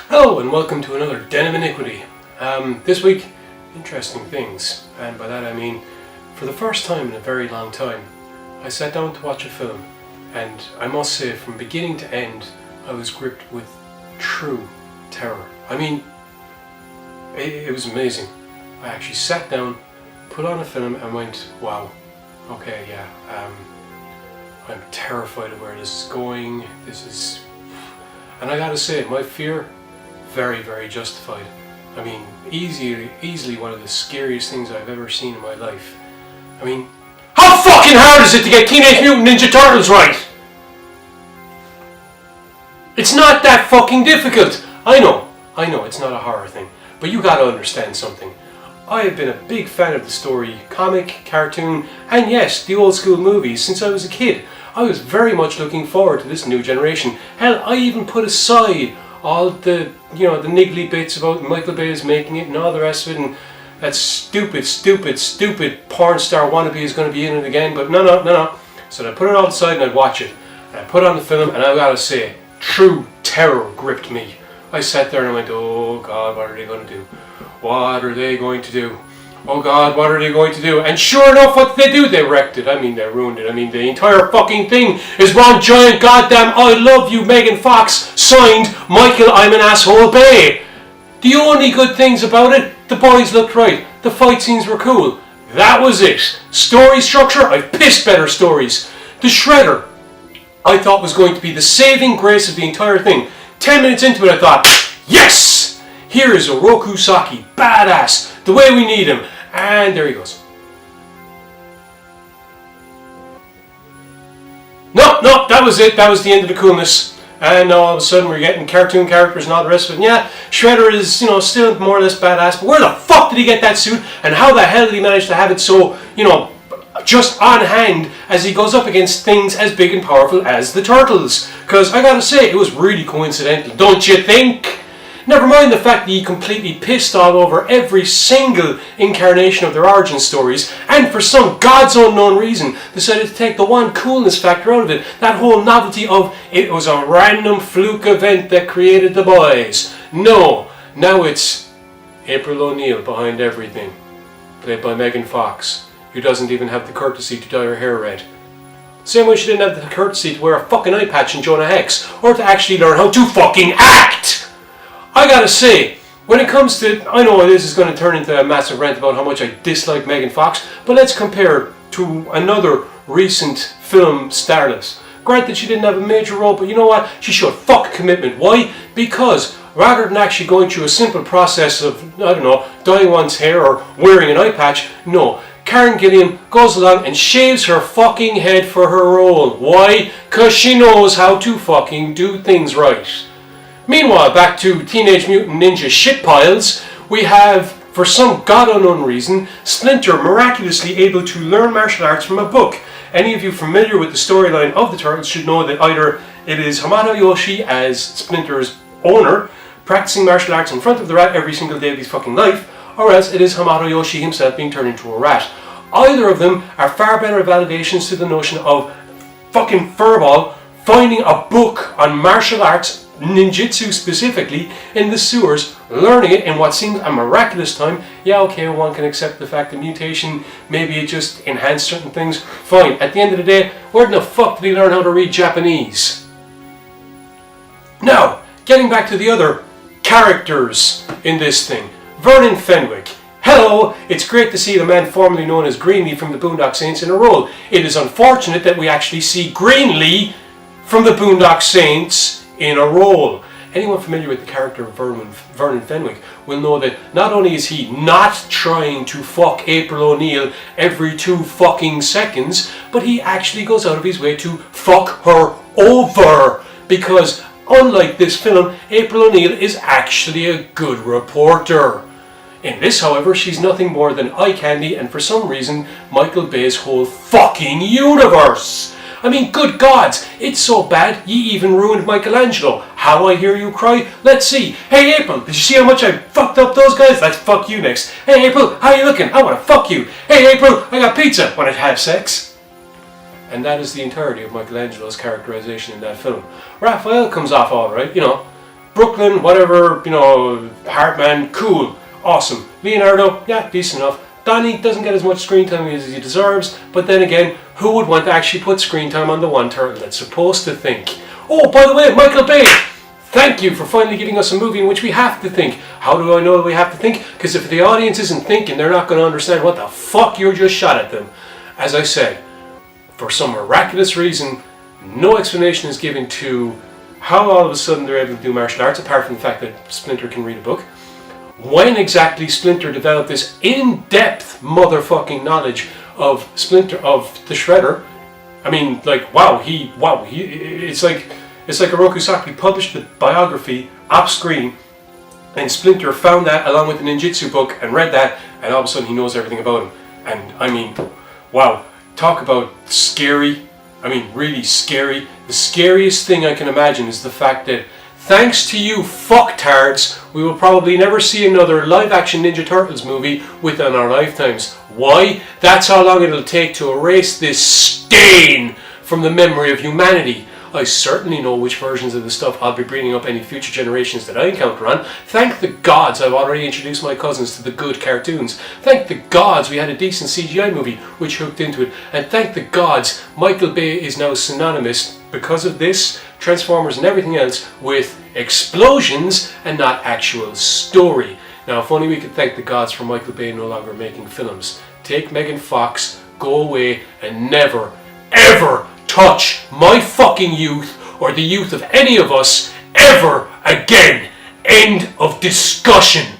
Hello and welcome to another Den of Iniquity. This week, interesting things, and by that I mean, for the first time in a very long time, I sat down to watch a film, and I must say, from beginning to end, I was gripped with true terror. I mean, it was amazing. I actually sat down, put on a film, and went, wow, okay, yeah, I'm terrified of where this is going. And I gotta say, my fear, very, very justified. I mean, easily one of the scariest things I've ever seen in my life. I mean, how fucking hard is it to get Teenage Mutant Ninja Turtles right? It's not that fucking difficult. I know, it's not a horror thing, but you gotta understand something. I have been a big fan of the story, comic, cartoon, and yes, the old school movies since I was a kid. I was very much looking forward to this new generation. Hell, I even put aside all the, the niggly bits about Michael Bay's making it and all the rest of it, and that stupid porn star wannabe is going to be in it again, but no. So I put it all aside and I'd watch it. And I put on the film, and I gotta say, true terror gripped me. I sat there and I went, oh God, what are they going to do? What are they going to do? Oh God, what are they going to do? And sure enough, what did they do? They wrecked it. I mean, they ruined it. I mean, the entire fucking thing is one giant goddamn I love you Megan Fox signed Michael I'm an asshole Bay. The only good things about it, the boys looked right. The fight scenes were cool. That was it. Story structure, I've pissed better stories. The Shredder, I thought was going to be the saving grace of the entire thing. 10 minutes into it, I thought, yes! Here is Oroku Saki, badass, the way we need him. And there he goes. No, that was it. That was the end of the coolness. And now all of a sudden we're getting cartoon characters and all the rest of it. And yeah, Shredder is, still more or less badass. But where the fuck did he get that suit? And how the hell did he manage to have it so, just on hand as he goes up against things as big and powerful as the Turtles? Because I gotta say, it was really coincidental, don't you think? Never mind the fact that he completely pissed all over every single incarnation of their origin stories, and for some God's unknown reason decided to take the one coolness factor out of it, that whole novelty of it was a random fluke event that created the boys. No, now it's April O'Neil behind everything, played by Megan Fox, who doesn't even have the courtesy to dye her hair red. Same way she didn't have the courtesy to wear a fucking eye patch in Jonah Hex, or to actually learn how to fucking act! I gotta say, when it comes to, I know this is going to turn into a massive rant about how much I dislike Megan Fox, but let's compare to another recent film starlet. Granted, she didn't have a major role, but you know what? She showed fuck commitment. Why? Because rather than actually going through a simple process of, dyeing one's hair or wearing an eye patch, no. Karen Gilliam goes along and shaves her fucking head for her role. Why? Because she knows how to fucking do things right. Meanwhile, back to Teenage Mutant Ninja shitpiles, we have, for some god unknown reason, Splinter miraculously able to learn martial arts from a book. Any of you familiar with the storyline of the Turtles should know that either it is Hamato Yoshi as Splinter's owner, practicing martial arts in front of the rat every single day of his fucking life, or else it is Hamato Yoshi himself being turned into a rat. Either of them are far better validations to the notion of fucking Furball finding a book on martial arts, ninjutsu specifically, in the sewers, learning it in what seems a miraculous time. Yeah, okay, one can accept the fact that mutation, maybe it just enhanced certain things. Fine. At the end of the day, where the fuck did he learn how to read Japanese? Now, getting back to the other characters in this thing. Vernon Fenwick. Hello, it's great to see the man formerly known as Greenie from the Boondock Saints in a role. It is unfortunate that we actually see Greenlee from the Boondock Saints in a role. Anyone familiar with the character of Vernon Fenwick will know that not only is he not trying to fuck April O'Neil every 2 fucking seconds, but he actually goes out of his way to fuck her over. Because unlike this film, April O'Neil is actually a good reporter. In this, however, she's nothing more than eye candy and for some reason Michael Bay's whole fucking universe. I mean, good gods, it's so bad you even ruined Michelangelo. How I hear you cry? Let's see. Hey April, did you see how much I fucked up those guys? Let's fuck you next. Hey April, how you looking? I want to fuck you. Hey April, I got pizza. Want to have sex? And that is the entirety of Michelangelo's characterization in that film. Raphael comes off alright, Brooklyn, whatever, Heartman, cool, awesome. Leonardo, yeah, decent enough. Donnie doesn't get as much screen time as he deserves, but then again, who would want to actually put screen time on the one turtle that's supposed to think? Oh, by the way, Michael Bay, thank you for finally giving us a movie in which we have to think. How do I know that we have to think? Because if the audience isn't thinking, they're not going to understand what the fuck you just shot at them. As I said, for some miraculous reason, no explanation is given to how all of a sudden they're able to do martial arts, apart from the fact that Splinter can read a book. When exactly Splinter developed this in-depth motherfucking knowledge of the Shredder. I mean, it's like Oroku Saki published the biography off screen, and Splinter found that along with the ninjutsu book and read that, and all of a sudden he knows everything about him. And I mean, wow, talk about scary. I mean, really scary. The scariest thing I can imagine is the fact that thanks to you fucktards, we will probably never see another live-action Ninja Turtles movie within our lifetimes. Why? That's how long it'll take to erase this stain from the memory of humanity. I certainly know which versions of the stuff I'll be bringing up any future generations that I encounter on. Thank the gods I've already introduced my cousins to the good cartoons. Thank the gods we had a decent CGI movie which hooked into it. And thank the gods Michael Bay is now synonymous, because of this, Transformers and everything else, with explosions and not actual story. Now, if only we could thank the gods for Michael Bay no longer making films. Take Megan Fox, go away, and never, ever touch my fucking youth or the youth of any of us ever again. End of discussion.